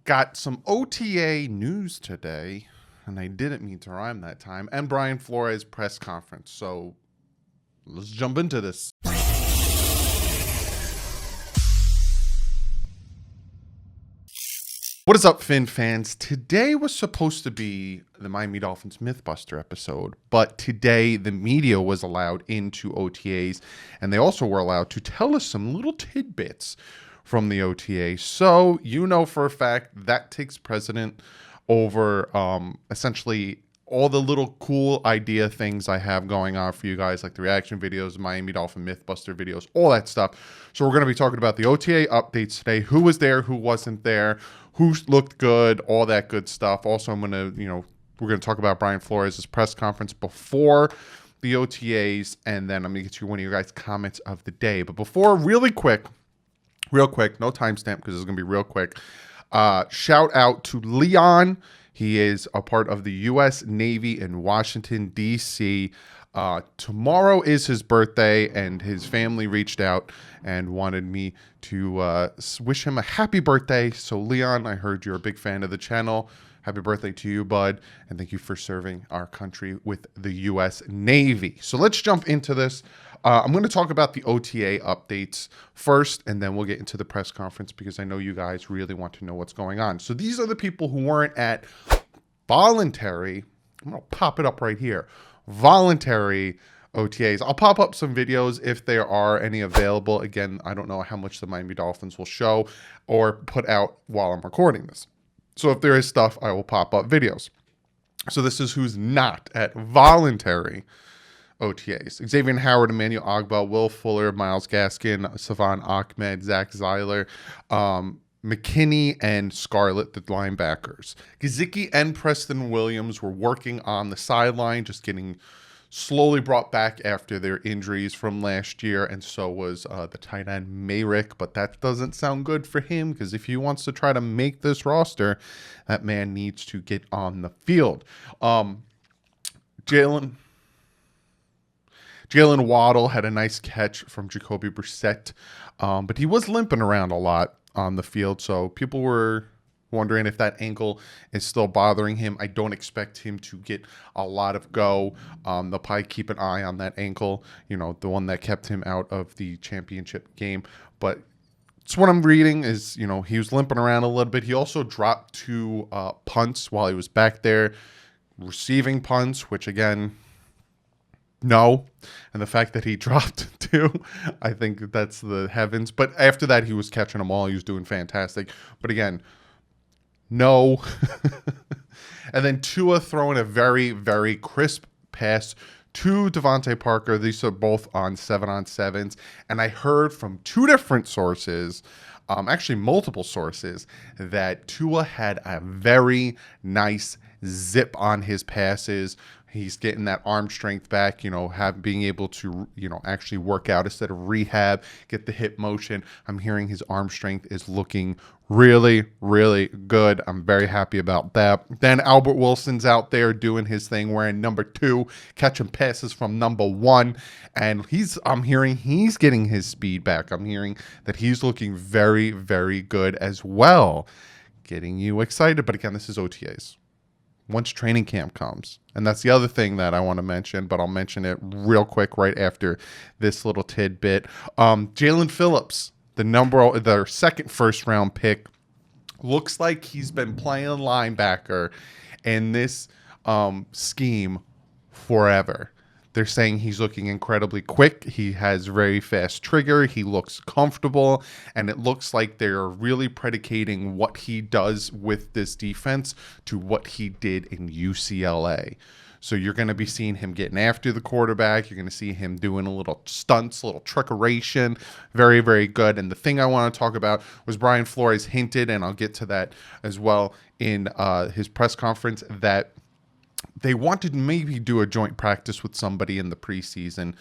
Got some OTA news today, and I didn't mean to rhyme that time, and Brian Flores press conference. So let's jump into this. What is up, Finn fans? Today was supposed to be the Miami Dolphins Mythbuster episode, but today the media was allowed into OTAs, and they also were allowed to tell us some little tidbits from the OTA. So you know for a fact that takes precedent over essentially all the little cool idea things I have going on for you guys, like the reaction videos, Miami Dolphin Mythbuster videos, all that stuff. So we're going to be talking about the OTA updates today, who was there, who wasn't there, who looked good, all that good stuff. Also, I'm going to, we're going to talk about Brian Flores' press conference before the OTAs, and then I'm going to get you one of your guys' comments of the day. But before, real quick, no timestamp because it's going to be real quick. Shout out to Leon. He is a part of the U.S. Navy in Washington, D.C. Tomorrow is his birthday, and his family reached out and wanted me to wish him a happy birthday. So, Leon, I heard you're a big fan of the channel. Happy birthday to you, bud, and thank you for serving our country with the U.S. Navy. So let's jump into this. I'm going to talk about the OTA updates first, and then we'll get into the press conference because I know you guys really want to know what's going on. So these are the people who weren't at voluntary. I'm going to pop it up right here. Voluntary OTAs. I'll pop up some videos if there are any available. Again, I don't know how much the Miami Dolphins will show or put out while I'm recording this. So if there is stuff, I will pop up videos. So this is who's not at voluntary OTAs. Xavier Howard, Emmanuel Ogbah, Will Fuller, Myles Gaskin, Savon Ahmed, Zach Zeiler, McKinney, and Scarlett, the linebackers. Gesicki and Preston Williams were working on the sideline, just getting slowly brought back after their injuries from last year, and so was the tight end Mayrick, but that doesn't sound good for him because if he wants to try to make this roster, that man needs to get on the field. Jalen Waddle had a nice catch from Jacoby Brissett, but he was limping around a lot on the field, so people were wondering if that ankle is still bothering him. I don't expect him to get a lot of go. They'll probably keep an eye on that ankle, the one that kept him out of the championship game. But it's what I'm reading is, he was limping around a little bit. He also dropped 2 punts while he was back there receiving punts, which again, no. And the fact that he dropped 2, I think that's the heavens. But after that, he was catching them all. He was doing fantastic. But again, no. And then Tua throwing a very, very crisp pass to Devontae Parker. These are both on 7-on-7s. And I heard from 2 different sources, actually multiple sources, that Tua had a very nice zip on his passes. He's getting that arm strength back, being able to, actually work out instead of rehab, get the hip motion. I'm hearing his arm strength is looking really, really good. I'm very happy about that. Then Albert Wilson's out there doing his thing, wearing number 2, catching passes from number 1. And I'm hearing he's getting his speed back. I'm hearing that he's looking very, very good as well. Getting you excited. But again, this is OTAs. Once training camp comes. And that's the other thing that I want to mention, but I'll mention it real quick right after this little tidbit. Jalen Phillips, the second first-round pick, looks like he's been playing linebacker in this scheme forever. They're saying he's looking incredibly quick. He has very fast trigger. He looks comfortable. And it looks like they're really predicating what he does with this defense to what he did in UCLA. So you're going to be seeing him getting after the quarterback. You're going to see him doing a little stunts, a little trickeration. Very, very good. And the thing I want to talk about was Brian Flores hinted, and I'll get to that as well in his press conference, that they wanted to maybe do a joint practice with somebody in the preseason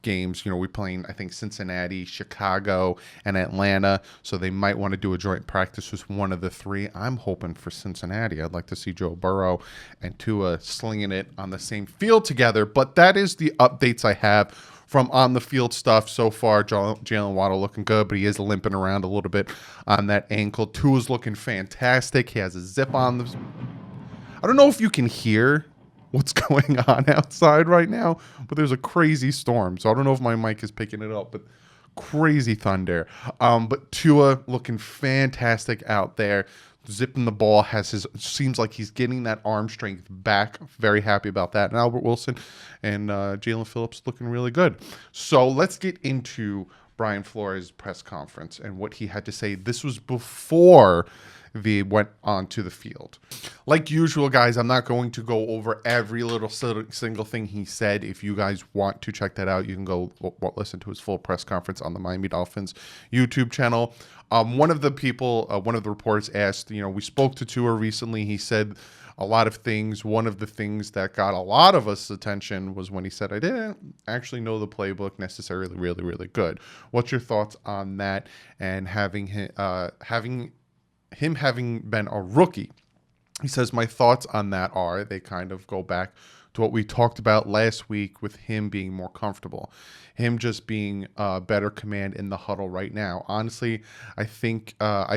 games. We're playing, I think, Cincinnati, Chicago, and Atlanta. So they might want to do a joint practice with one of the 3. I'm hoping for Cincinnati. I'd like to see Joe Burrow and Tua slinging it on the same field together. But that is the updates I have from on the field stuff so far, Jalen Waddle looking good, but he is limping around a little bit on that ankle. Tua's looking fantastic. He has a zip on the. I don't know if you can hear what's going on outside right now, but there's a crazy storm, so I don't know if my mic is picking it up, but crazy thunder. But Tua looking fantastic out there, zipping the ball. Seems like he's getting that arm strength back. Very happy about that. And Albert Wilson and Jalen Phillips looking really good. So let's get into Brian Flores' press conference and what he had to say. This was before they went onto the field. Like usual, guys, I'm not going to go over every little single thing he said. If you guys want to check that out, you can go listen to his full press conference on the Miami Dolphins YouTube channel. One of the reporters asked, we spoke to Tua recently. He said a lot of things. One of the things that got a lot of us attention was when he said, I didn't actually know the playbook necessarily really, really good. What's your thoughts on that and having him having been a rookie? He says, my thoughts on that are they kind of go back to what we talked about last week with him being more comfortable, him just being better command in the huddle right now. Honestly, I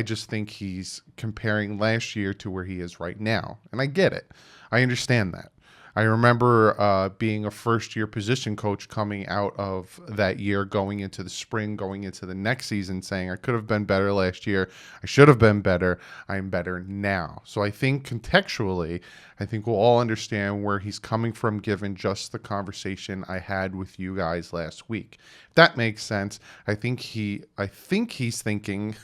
just think he's comparing last year to where he is right now. And I get it. I understand that. I remember being a first-year position coach coming out of that year, going into the spring, going into the next season, saying I could have been better last year. I should have been better. I'm better now. So I think contextually, we'll all understand where he's coming from given just the conversation I had with you guys last week. If that makes sense. I think he's thinking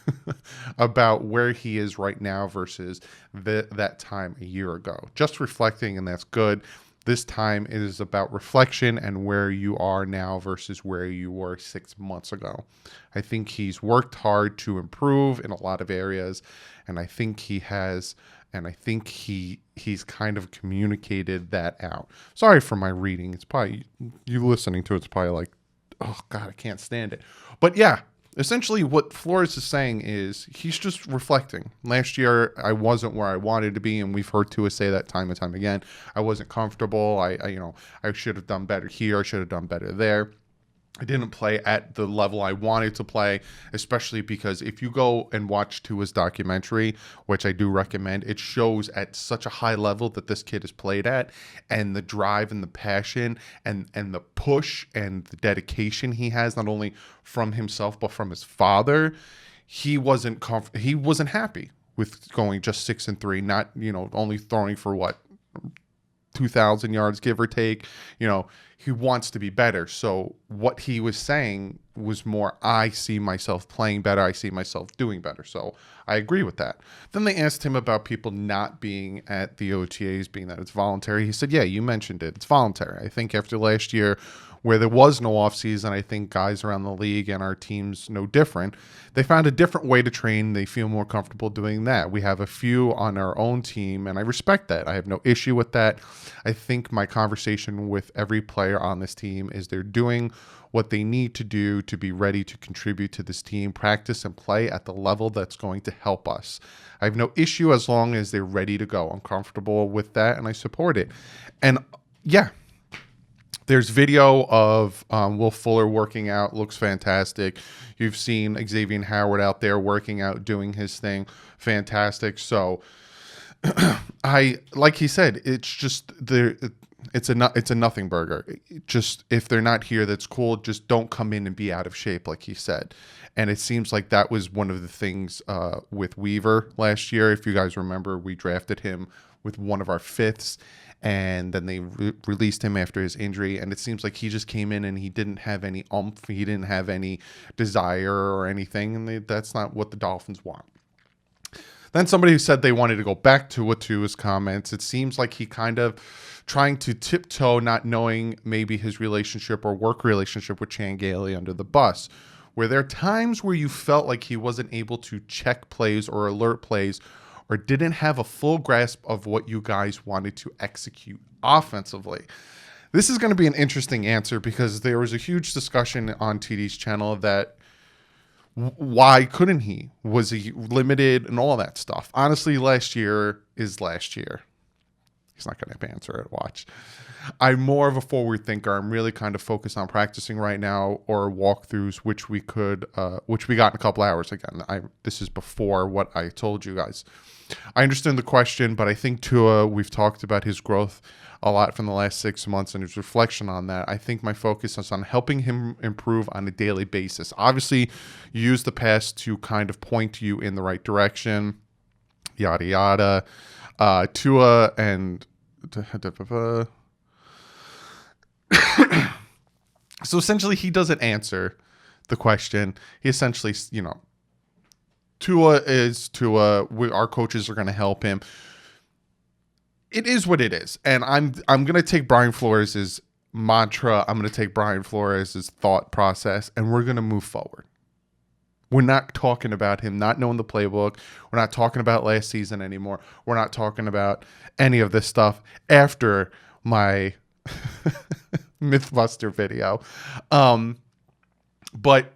about where he is right now versus that time a year ago. Just reflecting, and that's good. This time it is about reflection and where you are now versus where you were 6 months ago. I think he's worked hard to improve in a lot of areas, and I think he has, and I think he's kind of communicated that out. Sorry for my reading. It's probably, you listening to it's probably like, oh God, I can't stand it. But yeah, essentially what Flores is saying is he's just reflecting. Last year, I wasn't where I wanted to be, and we've heard Tua say that time and time again. I wasn't comfortable. I should have done better here. I should have done better there. I didn't play at the level I wanted to play, especially because if you go and watch Tua's documentary, which I do recommend, it shows at such a high level that this kid has played at, and the drive and the passion and the push and the dedication he has, not only from himself but from his father. He wasn't happy with going just 6-3, not only throwing for 2,000 yards, give or take. He wants to be better. So what he was saying was more, I see myself playing better. I see myself doing better. So I agree with that. Then they asked him about people not being at the OTAs, being that it's voluntary. He said, yeah, you mentioned it. It's voluntary. I think after last year where there was no offseason, I think guys around the league and our teams no different. They found a different way to train. They feel more comfortable doing that. We have a few on our own team, and I respect that. I have no issue with that. I think my conversation with every player on this team is they're doing what they need to do to be ready to contribute to this team, practice and play at the level that's going to help us. I have no issue as long as they're ready to go. I'm comfortable with that, and I support it. And yeah, there's video of Will Fuller working out. Looks fantastic. You've seen Xavier Howard out there working out, doing his thing. Fantastic. So like he said, it's just it's a nothing burger. Just if they're not here, that's cool. Just don't come in and be out of shape, like he said. And it seems like that was one of the things with Weaver last year. If you guys remember, we drafted him with one of our fifths, and then they released him after his injury. And it seems like he just came in and he didn't have any oomph. He didn't have any desire or anything. And that's not what the Dolphins want. Then somebody who said they wanted to go back to his comments. It seems like he kind of trying to tiptoe, not knowing maybe his relationship or work relationship with Chan Gailey under the bus. Were there times where you felt like he wasn't able to check plays or alert plays, or didn't have a full grasp of what you guys wanted to execute offensively? This is going to be an interesting answer because there was a huge discussion on TD's channel that why couldn't he? Was he limited and all that stuff? Honestly, last year is last year. He's not going to answer it. Watch. I'm more of a forward thinker. I'm really kind of focused on practicing right now, or walkthroughs, which we got in a couple hours. Again, this is before what I told you guys. I understand the question, but I think Tua, we've talked about his growth a lot from the last 6 months and his reflection on that. I think my focus is on helping him improve on a daily basis. Obviously, you use the past to kind of point you in the right direction, yada, yada. Tua and so essentially he doesn't answer the question. He essentially, Tua is Tua. Our coaches are going to help him. It is what it is. And I'm going to take Brian Flores' mantra. I'm going to take Brian Flores' thought process, and we're going to move forward. We're not talking about him not knowing the playbook. We're not talking about last season anymore. We're not talking about any of this stuff after my Mythbuster video. But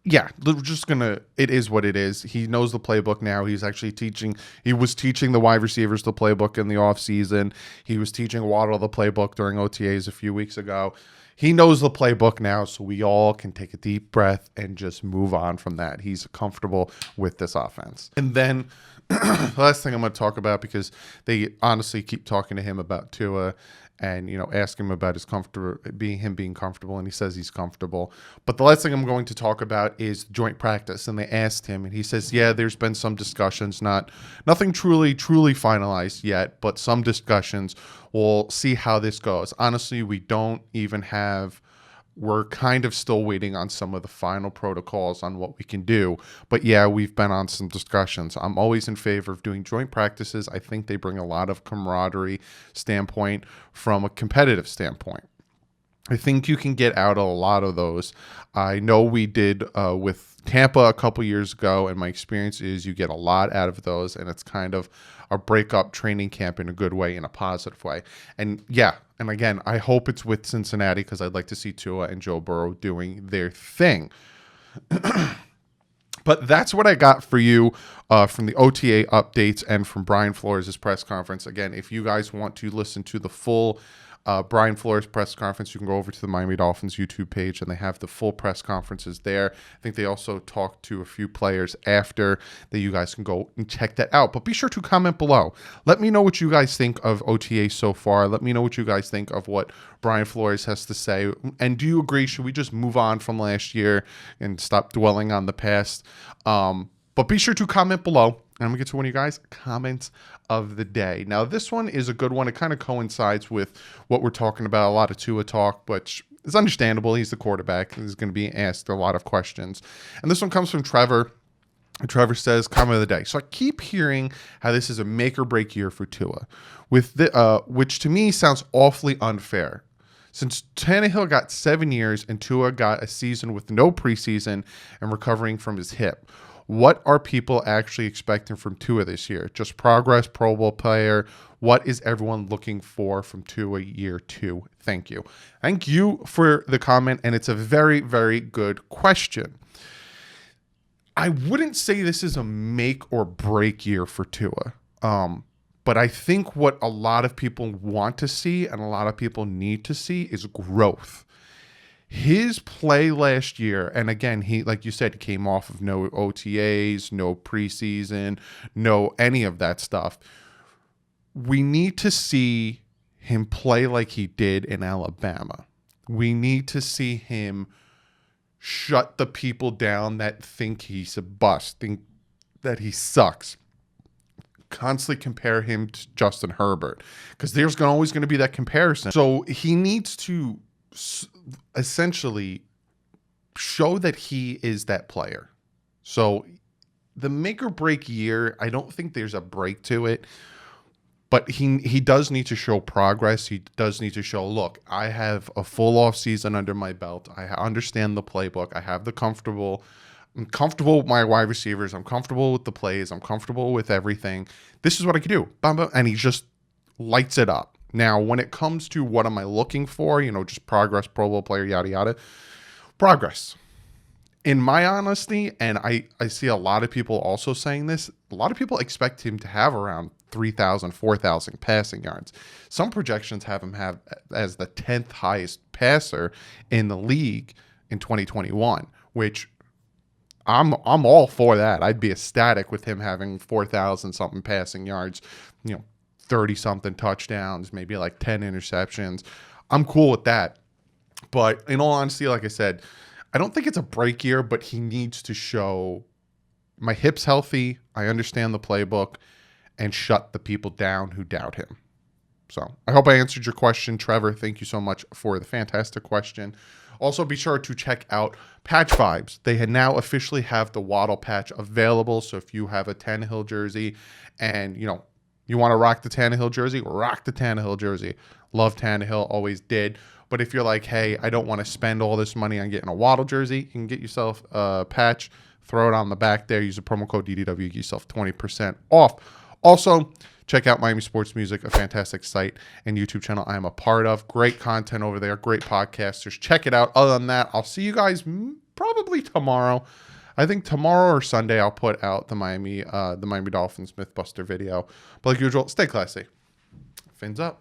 yeah, we're just it is what it is. He knows the playbook now. He's actually he was teaching the wide receivers the playbook in the offseason. He was teaching Waddle the playbook during OTAs a few weeks ago. He knows the playbook now, so we all can take a deep breath and just move on from that. He's comfortable with this offense. And then the last thing I'm going to talk about, because they honestly keep talking to him about Tua and, ask him about his being comfortable, and he says he's comfortable. But the last thing I'm going to talk about is joint practice. And they asked him, and he says, yeah, there's been some discussions, nothing truly finalized yet, but some discussions. We'll see how this goes. Honestly, we're kind of still waiting on some of the final protocols on what we can do. But yeah, we've been on some discussions. I'm always in favor of doing joint practices. I think they bring a lot of camaraderie standpoint from a competitive standpoint. I think you can get out a lot of those. I know we did with Tampa a couple years ago, and my experience is you get a lot out of those, and it's kind of a breakup training camp in a good way, in a positive way. And yeah, and again, I hope it's with Cincinnati, because I'd like to see Tua and Joe Burrow doing their thing. But that's what I got for you from the OTA updates and from Brian Flores' press conference. Again, if you guys want to listen to the full Brian Flores press conference, you can go over to the Miami Dolphins YouTube page, and they have the full press conferences there. I think they also talked to a few players after that. You guys can go and check that out. But be sure to comment below. Let me know what you guys think of OTA so far. Let me know what you guys think of what Brian Flores has to say. And do you agree? Should we just move on from last year and stop dwelling on the past? But be sure to comment below. And I'm going to get to one of you guys' comments of the day. Now, this one is a good one. It kind of coincides with what we're talking about, a lot of Tua talk, but it's understandable. He's the quarterback. He's going to be asked a lot of questions. And this one comes from Trevor. Trevor says, comment of the day. So I keep hearing how this is a make or break year for Tua, which to me sounds awfully unfair. Since Tannehill got 7 years and Tua got a season with no preseason and recovering from his hip, what are people actually expecting from Tua this year? Just progress, Pro Bowl player? What is everyone looking for from Tua year 2? Thank you. Thank you for the comment, and it's a very, very good question. I wouldn't say this is a make or break year for Tua, but I think what a lot of people want to see and a lot of people need to see is growth. His play last year, and again, he, like you said, came off of no OTAs, no preseason, no any of that stuff. We need to see him play like he did in Alabama. We need to see him shut the people down that think he's a bust, think that he sucks. Constantly compare him to Justin Herbert, because there's always going to be that comparison. So he needs to essentially show that he is that player. So the make or break year, I don't think there's a break to it, but he does need to show progress. He does need to show, look, I have a full off season under my belt. I understand the playbook. I have I'm comfortable with my wide receivers. I'm comfortable with the plays. I'm comfortable with everything. This is what I can do. And he just lights it up. Now, when it comes to what am I looking for, just progress, Pro Bowl player, yada, yada, progress. in my honesty, and I see a lot of people also saying this, a lot of people expect him to have around 3,000, 4,000 passing yards. Some projections have him have as the 10th highest passer in the league in 2021, which I'm all for that. I'd be ecstatic with him having 4,000 something passing yards, 30 something touchdowns, maybe like 10 interceptions. I'm cool with that. But in all honesty, like I said, I don't think it's a break year, but he needs to show my hip's healthy. I understand the playbook and shut the people down who doubt him. So I hope I answered your question, Trevor. Thank you so much for the fantastic question. Also, be sure to check out Patch Vibes. They now officially have the Waddle patch available. So if you have a Tannehill jersey and, you want to rock the Tannehill jersey, rock the Tannehill jersey. Love Tannehill, always did. But if you're like, hey, I don't want to spend all this money on getting a Waddle jersey, you can get yourself a patch, throw it on the back there, use the promo code DDW, get yourself 20% off. Also, check out Miami Sports Music, a fantastic site and YouTube channel I am a part of. Great content over there, great podcasters. Check it out. Other than that, I'll see you guys probably tomorrow. I think tomorrow or Sunday I'll put out the Miami Dolphins Mythbuster video. But like usual, stay classy. Fins up.